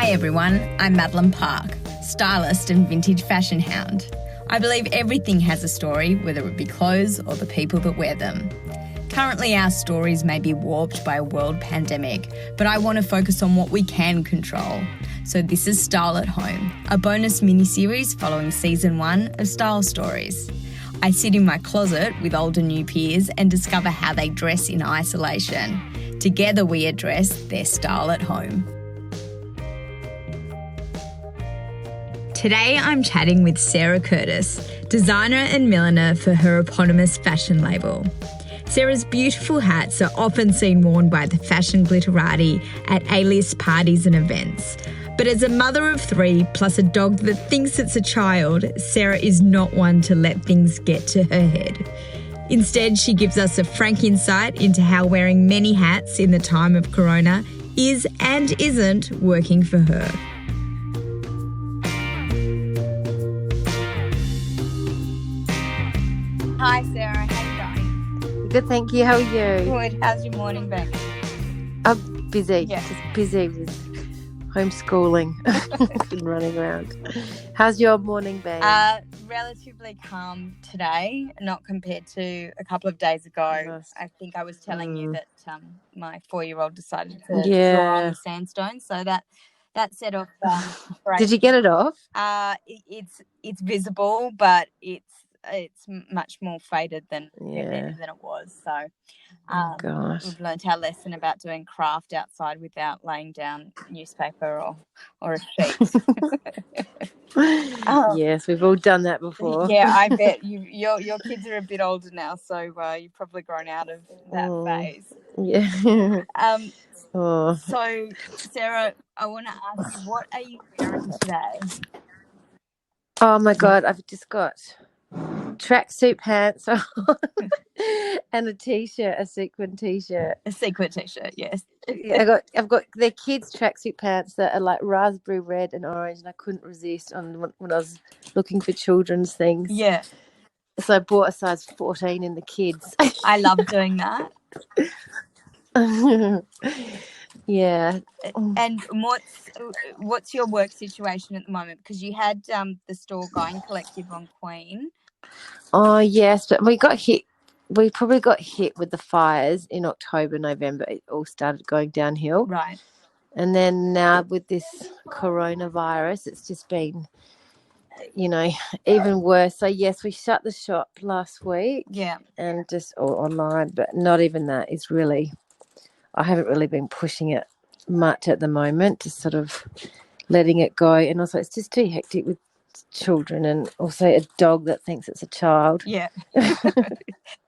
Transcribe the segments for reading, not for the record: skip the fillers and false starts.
Hey everyone, I'm Madeline Park, stylist and vintage fashion hound. I believe everything has a story, whether it be clothes or the people that wear them. Currently our stories may be warped by a world pandemic, but I want to focus on what we can control. So this is Style at Home, a bonus mini-series following season 1 of Style Stories. I sit in my closet with old and new peers and discover how they dress in isolation. Together we address their style at home. Today I'm chatting with Sarah Curtis, designer and milliner for her eponymous fashion label. Sarah's beautiful hats are often seen worn by the fashion glitterati at A-list parties and events. But as a mother of 3 plus a dog that thinks it's a child, Sarah is not one to let things get to her head. Instead, she gives us a frank insight into how wearing many hats in the time of Corona is and isn't working for her. Hi Sarah, how you going? Good, thank you. How are you? Good. How's your morning been? I'm busy. Yeah. Just busy with homeschooling and running around. How's your morning been? Relatively calm today, not compared to a couple of days ago. Nice. I think I was telling you that my 4-year-old decided to draw on the sandstone, so that set off. Did you get it off? It's visible, but it's much more faded than it was. So we've learned our lesson about doing craft outside without laying down newspaper or a sheet. Yes, we've all done that before. Yeah, I bet your kids are a bit older now, so you've probably grown out of that phase. Yeah. So Sarah, I want to ask you, what are you wearing today? Oh my God, I've just got tracksuit pants on and a t-shirt, a sequin t-shirt. A sequin t-shirt, yes. I've got their kids' tracksuit pants that are like raspberry red and orange, and I couldn't resist when I was looking for children's things. Yeah. So I bought a size 14 in the kids. I love doing that. Yeah. And what's your work situation at the moment? Because you had the store going collective on Queen. Oh yes, but we got hit. We probably got hit with the fires in October, November. It all started going downhill. Right. And then now with this coronavirus, it's just been, even worse. So yes, we shut the shop last week. Yeah. And just all online, but not even that is really. I haven't really been pushing it much at the moment, just sort of letting it go. And also, it's just too hectic with children, and also a dog that thinks it's a child. Yeah.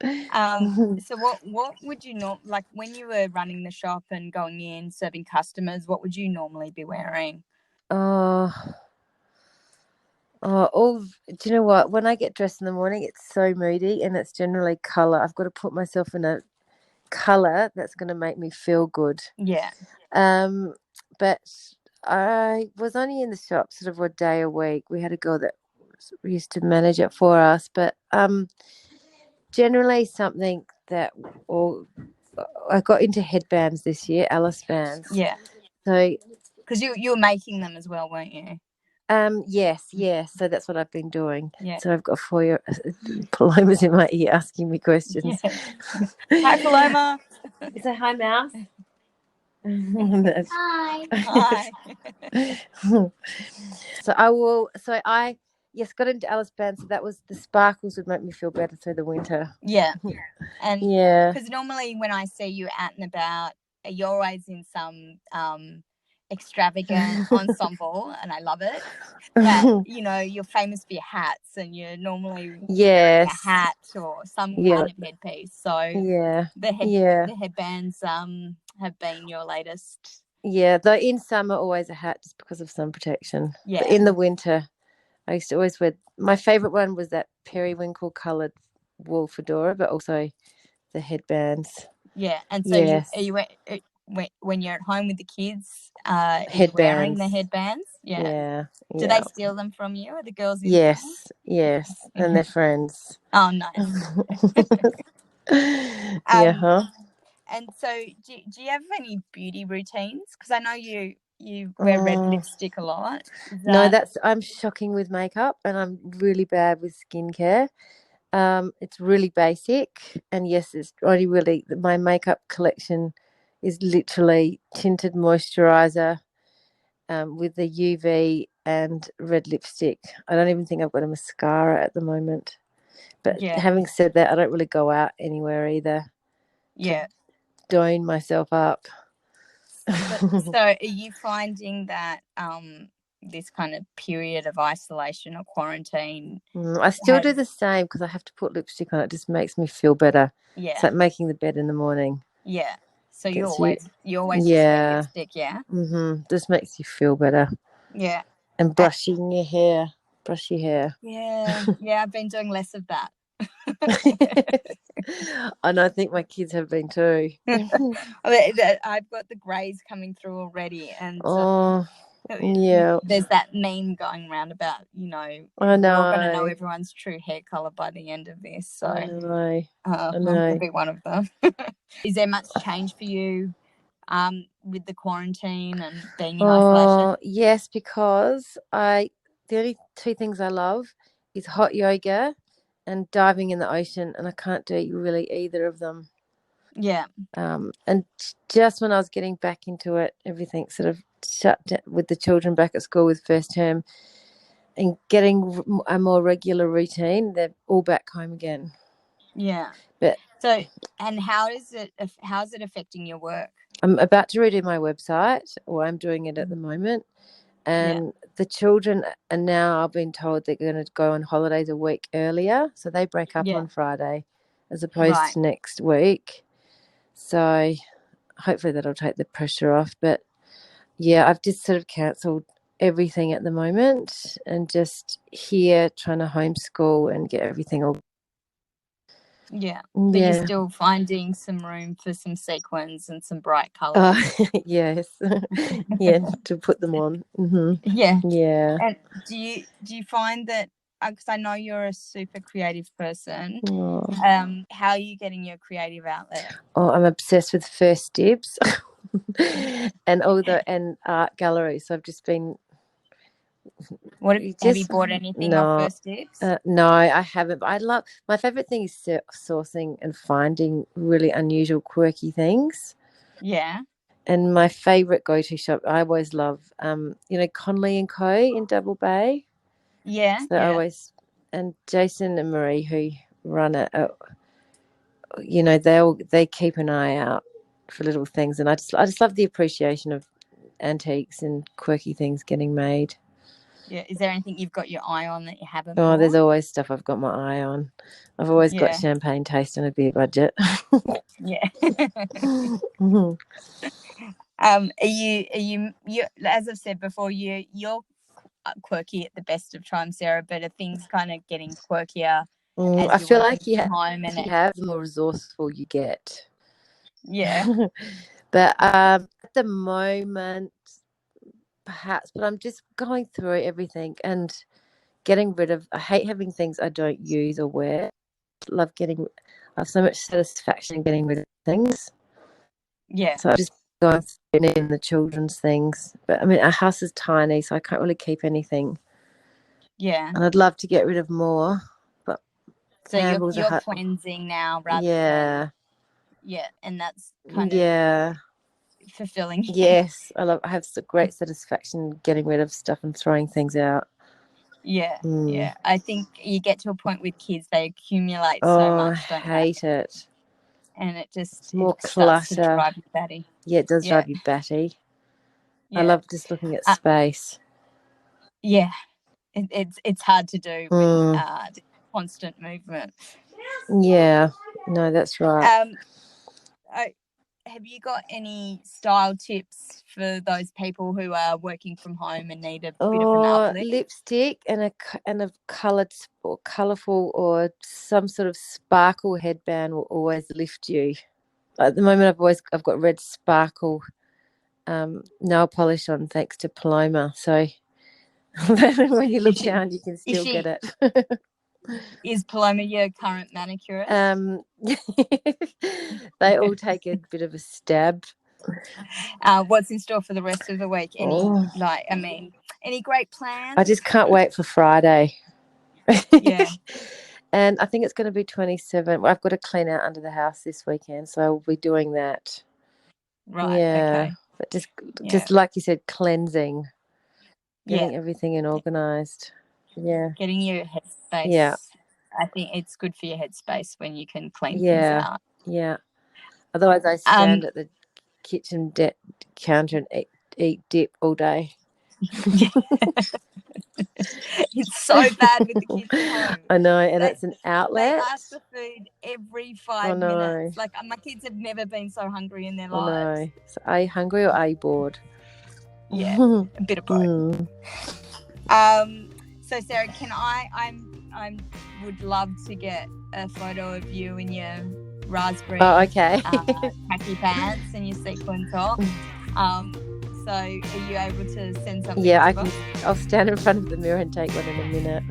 So what would you not like when you were running the shop and going in serving customers? What would you normally be wearing? Do you know what? When I get dressed in the morning, it's so moody, and it's generally colour. I've got to put myself in a colour that's going to make me feel good. Yeah. But I was only in the shop sort of a day a week. We had a girl that used to manage it for us, but generally something that, or I got into headbands this year, Alice bands. Yeah. So because you were making them as well, weren't you? Yes. So that's what I've been doing. Yeah. So I've got 4 Paloma's in my ear asking me questions. Yeah. Hi, Paloma. Say hi, Mouse. Hi. So I got into Alice band. So that was the sparkles would make me feel better through the winter. Yeah. And because normally when I see you out and about, you're always in some extravagant ensemble, and I love it. But you're famous for your hats, and you're normally wearing a hat or some kind of headpiece. So the headbands have been your latest. Yeah, though in summer always a hat just because of sun protection. Yeah. But in the winter, I used to always wear. My favourite one was that periwinkle coloured wool fedora, but also the headbands. Yeah, and so when you're at home with the kids, are you wearing the headbands? Yeah. Do they steal them from you, or the girls? Yes, and their friends. Oh, nice. And so, do you have any beauty routines? Because I know you you wear red lipstick a lot. No, I'm shocking with makeup, and I'm really bad with skincare. It's really basic, and yes, it's only really my makeup collection is literally tinted moisturizer, with the UV and red lipstick. I don't even think I've got a mascara at the moment. But Yeah. having said that, I don't really go out anywhere either Yeah. to done myself up. So are you finding that this kind of period of isolation or quarantine I still do the same because I have to put lipstick on. It just makes me feel better. It's like making the bed in the morning. Yeah. So you Gets always just wear yeah. lipstick, yeah? Just makes you feel better. Yeah. And brushing your hair. Brush your hair. Yeah. Yeah, I've been doing less of that. And I think my kids have been too. I've got the greys coming through already, and yeah, there's that meme going around about, you know, I know. we're all going to know everyone's true hair color by the end of this. So I know. I'm going to be one of them. Is there much change for you with the quarantine and being in isolation? Yes, because the only two things I love is hot yoga and diving in the ocean, and I can't do really either of them. Yeah. And just when I was getting back into it, everything sort of shut down with the children back at school with first term and getting a more regular routine. They're all back home again. Yeah. But so, and how's it affecting your work? I'm about to redo my website, or I'm doing it at the moment. And the children are now, I've been told they're going to go on holidays a week earlier. So they break up on Friday as opposed to next week. So hopefully that'll take the pressure off. But yeah, I've just sort of cancelled everything at the moment and just here trying to homeschool and get everything all. Yeah. But you're still finding some room for some sequins and some bright colours. Yes. Yeah, to put them on. Yeah. Yeah. And do you find that, because I know you're a super creative person, how are you getting your creative outlet? I'm obsessed with First Dibs and art galleries. So I've just been. Have you bought anything off First Dibs? No, I haven't. But my favorite thing is sourcing and finding really unusual, quirky things. Yeah. And my favorite go-to shop, I always love, Conley and Co. in Double Bay. Yeah. So and Jason and Marie who run it, they keep an eye out for little things, and I just love the appreciation of antiques and quirky things getting made. Yeah. Is there anything you've got your eye on that you haven't bought? There's always stuff I've got my eye on. I've always got champagne taste on a beer budget. Yeah. Are you as I've said before, you're quirky at the best of times, Sarah, but are things kind of getting quirkier as I feel like home you have, the more resourceful you get. Yeah. But at the moment, perhaps, but I'm just going through everything and getting rid of. I hate having things I don't use or wear. I have so much satisfaction in getting rid of things. Yeah. So I just going through in the children's things. But I mean, our house is tiny, so I can't really keep anything. Yeah. And I'd love to get rid of more. But so you're cleansing now rather than and that's kind of fulfilling. Yes, I have great satisfaction getting rid of stuff and throwing things out. Yeah. I think you get to a point with kids, they accumulate so much. I hate it. And it just more clutter. Starts to drive you batty. Yeah, it does drive you batty. I love just looking at space. Yeah, it's hard to do with constant movement. Yeah, no, that's right. Have you got any style tips for those people who are working from home and need a bit of an uplift? Lipstick and a coloured or colourful or some sort of sparkle headband will always lift you. At the moment, I've got red sparkle nail polish on thanks to Paloma. So when you look down, you can still get it. Is Paloma your current manicurist? They all take a bit of a stab. What's in store for the rest of the week? Any great plans? I just can't wait for Friday. Yeah. And I think it's going to be 27. I've got to clean out under the house this weekend, so I'll be doing that. Right. Yeah. Okay. But just like you said, cleansing, getting Yeah. everything in organised. Yeah. Getting your headspace. Yeah. I think it's good for your headspace when you can clean things Yeah. out. Yeah. Otherwise, I stand at the kitchen counter and eat dip all day. It's so bad with the kids at home. I know, and it's an outlet. They ask for food every 5 know. minutes. Like, my kids have never been so hungry in their I lives. know. So are you hungry or are you bored? Yeah, a bit of both. So Sarah, can I would love to get a photo of you in your raspberry khaki pants and your sequin top. So are you able to send something to us? I'll stand in front of the mirror and take one in a minute.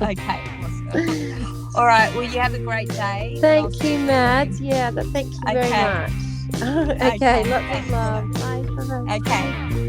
Okay, awesome. All right, well, you have a great day. Thank you, Mads. Yeah, thank you very much. Okay, lots of love. Bye. Okay.